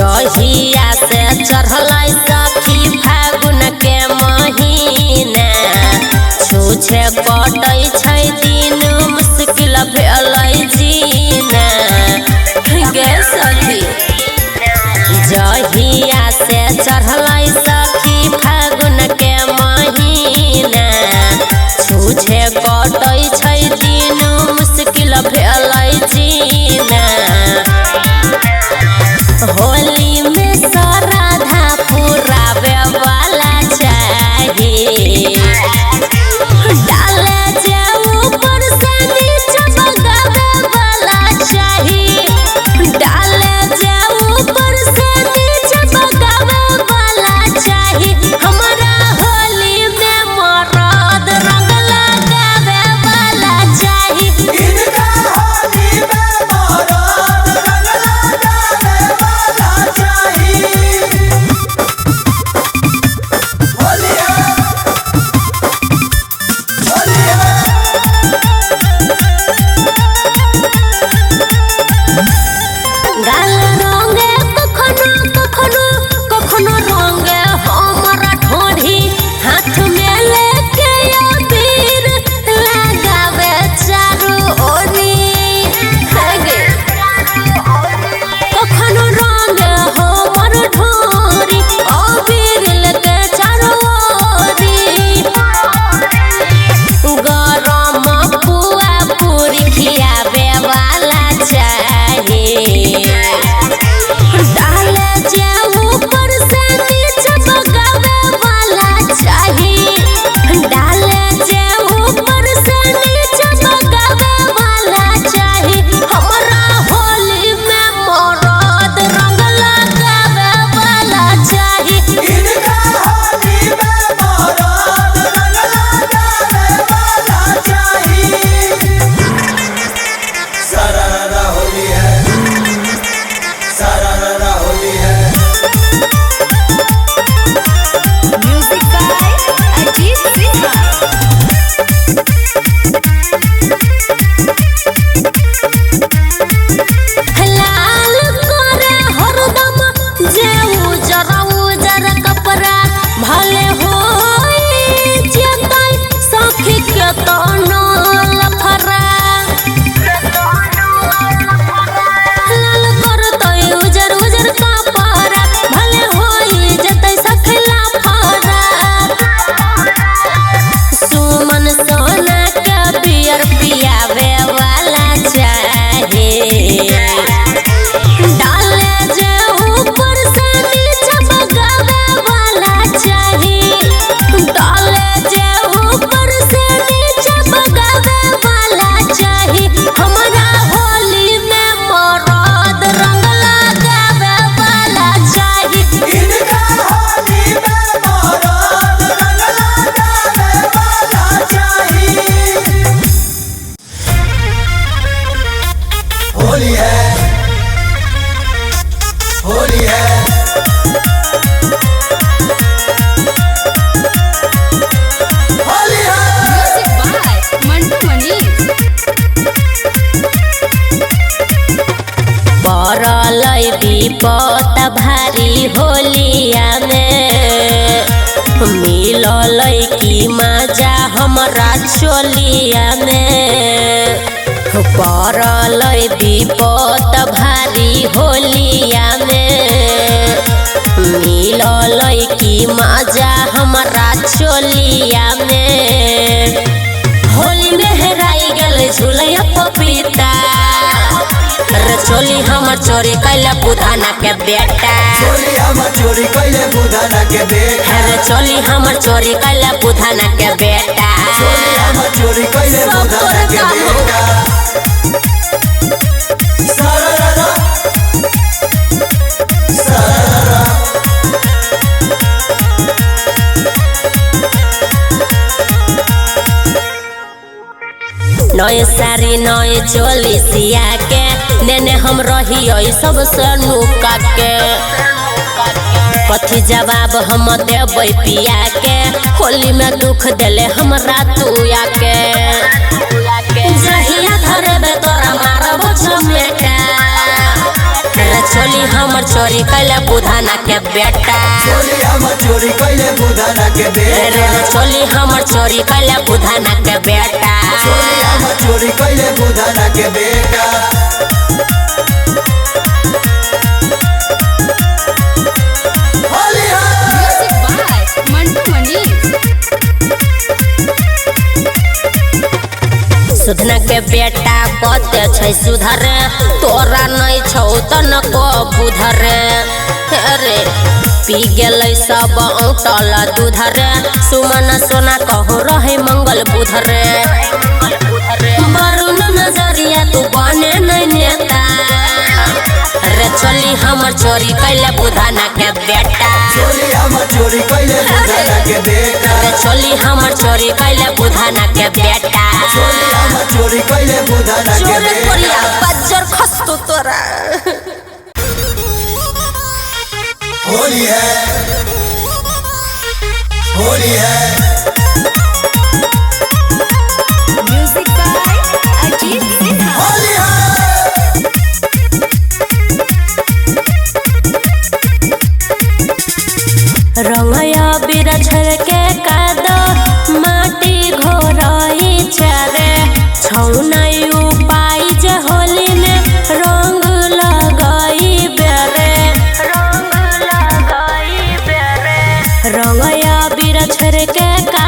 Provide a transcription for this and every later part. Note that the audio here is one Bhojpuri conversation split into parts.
जहिया से चढ़ल सखी फागुन के महीना छूछे कटै छै दिन मुश्किल भेल जीना गे सखी। जहिया से चढ़ल सखी फागुन के महीना छूछे कटै छै दिन मुश्किल भेल जीना। होली में श्रद्धा पुरावे वाला चाहिए, डाले जे ऊपर से नीचे बगावे वाला चाहिए, डाले जे ऊपर से नीचे बगावे वाला चाहिए। हमारा होली में मरद रंग लगावे वाला चाहिए, इनका होली में मरद रंग लगावे वाला चाहिए। होली है, होली है। गाल रंगे कखनो कखनो रंगे हमरा ढोढ़ी, हाथ में लेके अबीर लगावे चारू ओरी। कखनो रंगे हमर ढोढ़ी, अबीर लेके चारू ओरी। गरम पुआ पूरी खियावे वाला चाहिए, डाले जे ऊपर से नीचे बगावे वाला चाहिए, डाले जे ऊपर से नीचे बगावे वाला चाहिए। हमरा होली में मरद रंग लगावे वाला चाहिए, इनका होली में मरद रंग लगावे वाला चाहिए। सरारा होली है, सरारा होली है। Music by Ajit Sinha. लाल करे हरदम जे उजर कपड़ा, भले होई जेतै सखी के तनो लफरा। लाल करतै उजर कपड़ा, भले होई जेतै सखी लफरा। सुमन सोना के बियर पियावे वाला चाहिए, डाले जे ऊपर से नीचे बगावे वाला चाहिए, डाले जे ऊपर से नीचे बगावे वाला चाहिए। हमारा होली में मरद रंग लगावे वाला चाहिए, इनका होली में मरद रंग लगावे वाला चाहिए। होली है, होली है। होली है। Music by Mantu Manish. पड़ल विपत भारी होलिया में, मिलल की मजा हमरा चोलिया में। पड़ल विपत भारी होलिया में, मिलल की मजा हमरा चोलिया में। होली में हेराई गेल झूलैया पपीता, रे चोली हमर चोरी कैले बुधाना के बेटा। चोरी हमर चोरी कैले बुधाना के बेटा। रे चोली हमर चोरी कैले बुधाना के बेटा। चोरी हमर चोरी कैले सब बुधाना के तोरे काम बेटा। सरारा, सरारा। नए साड़ी नए चोली सिया के, नेने हम रही सबसे नुका के। कथी जवाब हम देबै पिया के, होली में दुख देले हमरा तुया के। जहिया धरबे तोरा मारब चमेटा, रे चोली हमर चोरी कैले बुधाना के बेटा चोली हमर चोरी कैले बुधाना के बेटा चोली हमर चोरी कैले बुधाना के बेटा चोली हमर चोरी कैले बुधाना के बेटा म्यूजिक बाय मंटू मनी। सुधना के बेटा कते छै सुधर तोरा नहीं छौ तनको बुधर अरे पी गेलै सब औटल दूधर सुमन सोना कहू रहे मंगल बुधर वरुण नजरिया तू बने नहीं नेता रे चोली हमर चोरी कैले बुधाना के बेटा चोली हमर चोरी कैले बुधाना के बेटा रे चोली हमर चोरी कैले बुधाना के बेटा चोली हमर चोरी कैले बुधाना के चोरी बेटा कोरिया बज्जर खस्तो तोरा होली है होली है म्यूजिक बाय अजीत सिन्हा। होली है रंगया बीरा छलके कादो माटी घोरई छरे छौनाई उपाय जे होली में रंग लगाई बेरे रंगया बीरा छलके का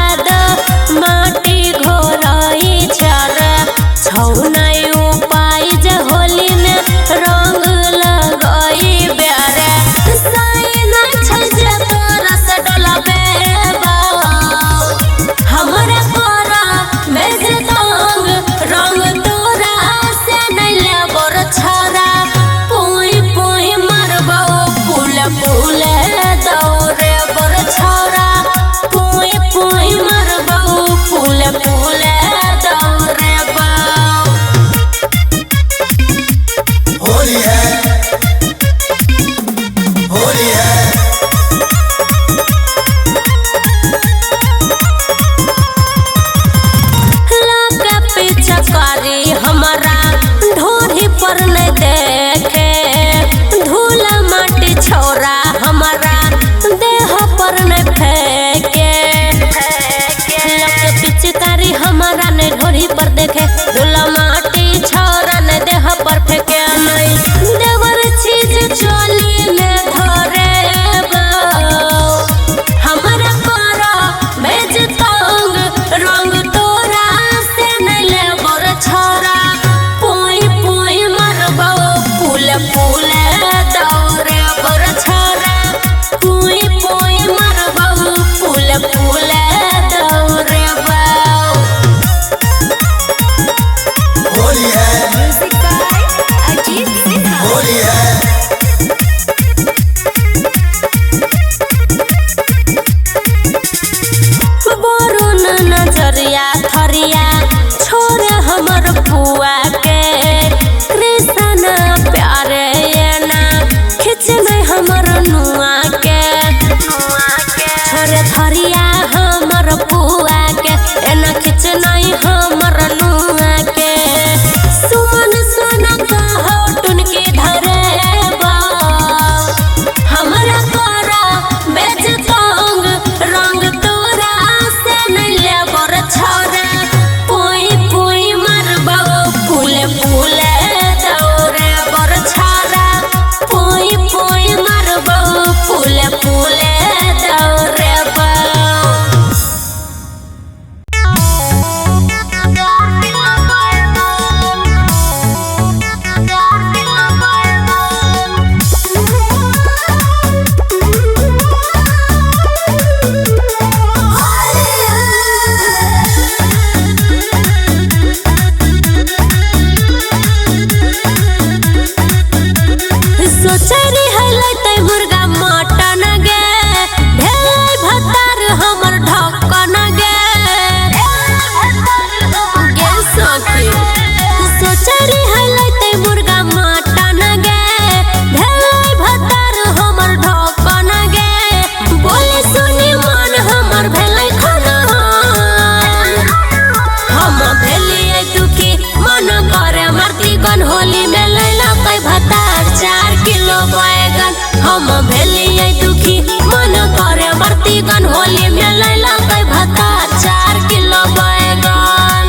हम भेलिए दुखी मन करे मरती गन होली में लैला कई भत्ता 4 किलो बैगन।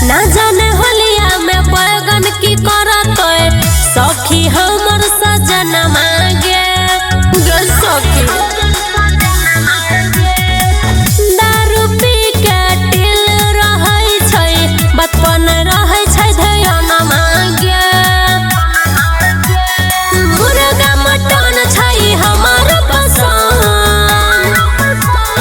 ना जाने होलिया में बैगन की करत सखी हमर सजन मांगे गल सखी दारू पी के टिल रहै छै बचपन रहै छै ध्यान मांगे मुर्गा मटन छै हमर पसंद।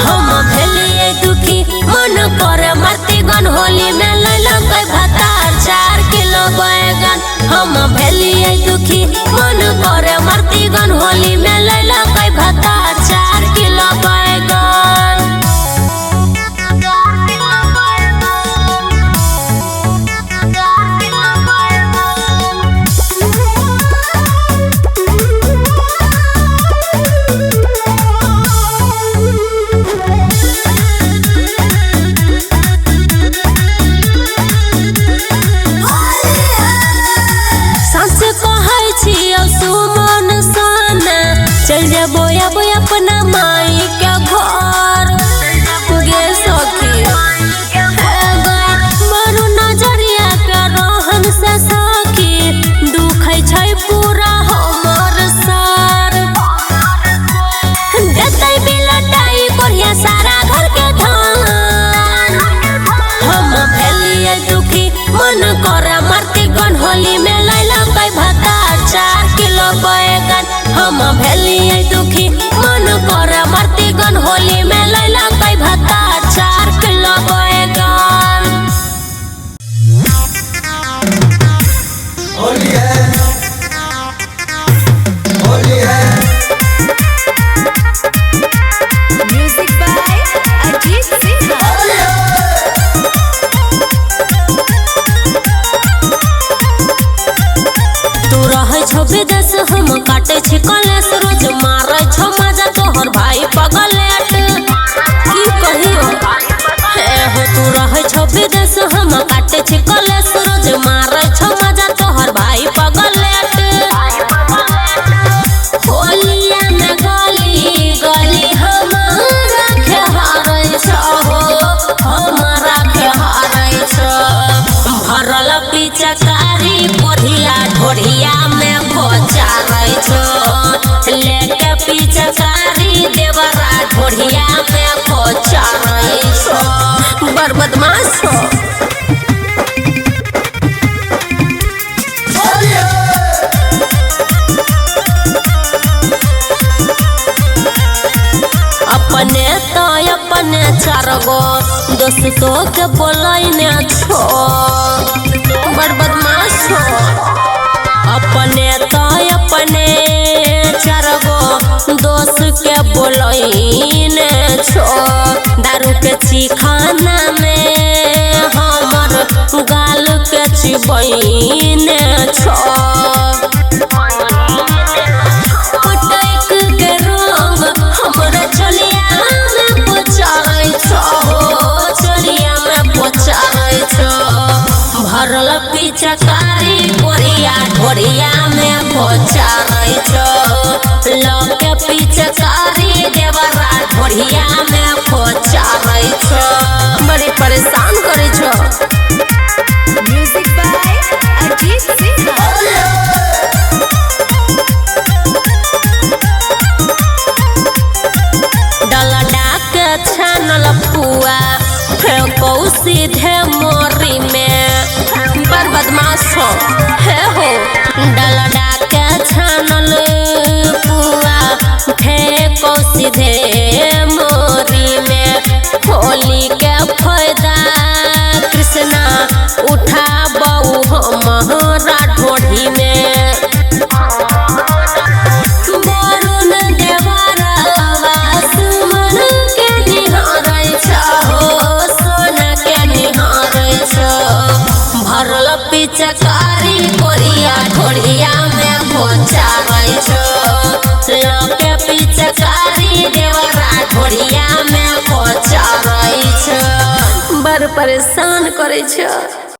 हम भेलिए दुखी मन करे मरती गन होली में लैलक भतार 4 किलो बैगन। हम भेलिए दुखी मन करे मरती गन होली में लैलक भतार 4 किलो बैगन। सच कहै छी सुमन सन चल जेबो अब अपना माई के घर गे सखी मरु नजरिया के रहन से सखी दुखै छै पूरा हमर सर देतै बिलटाई बढ़िया सारा घर के धान। हम भेलिए दुखी मन करे मरती गन होली में लैलक भतार 4 किलो बैगन। हम भेलिए दुखी मन करे मरती गन होली में लैलक भतार 4 किलो बैगन। होली है होली है। Music by Ajit Sinha. तू रहै छौ विदेश हम काटे छी कलेश रोज मारै छौ मजा तोहर भाई पगलेट की कहियो हे हो। तू रहै छौ विदेश हम काटे छी कलेश रोज मारै छौ मजा तोहर भाई पगलेट। होलिया में गली गली हमारा खेहारै छौ हमारा खेहारै छौ भरल पिचकारी कोढ़िया ढोढ़िया में खोचारै छौ लेके पिचकारी देवरा ढोढ़िया में खोचारै छौ बड़ बदमाश छौ। अपने तो अपने 4 गो दोस्तों के बोलैने छो बड़ बदमाश छो। अपने तो अपने 4 गो दोस्त के बोलैने छो दारू के चिखाना में हमर गाल के चिबैने छो। भरल पिचकारी कोरिया ढोरिया में खोचारै छौ लके पिचकारी देवरा ढोरिया में खोचारै छौ बड़ी परेशान करै छौ। Music by Ajit Sinha. Dalda के छानल पुआ फेंको सीधे मोरी में बड़ बदमाश हो हे हो। डलडा के छानल पुआ फेंको सीधे मोरी में होली के फायदा कृष्णा उठाबऊ हमारा ढोढ़ी में। वरुण देवरवा सुमन के निहारै छौ सोना के निहारै छौ भरल पिचकारी कोरिया ढोढ़िया में खोचारै छौ लके ढोरिया में पचारै छ बड़ परेशान करै छ।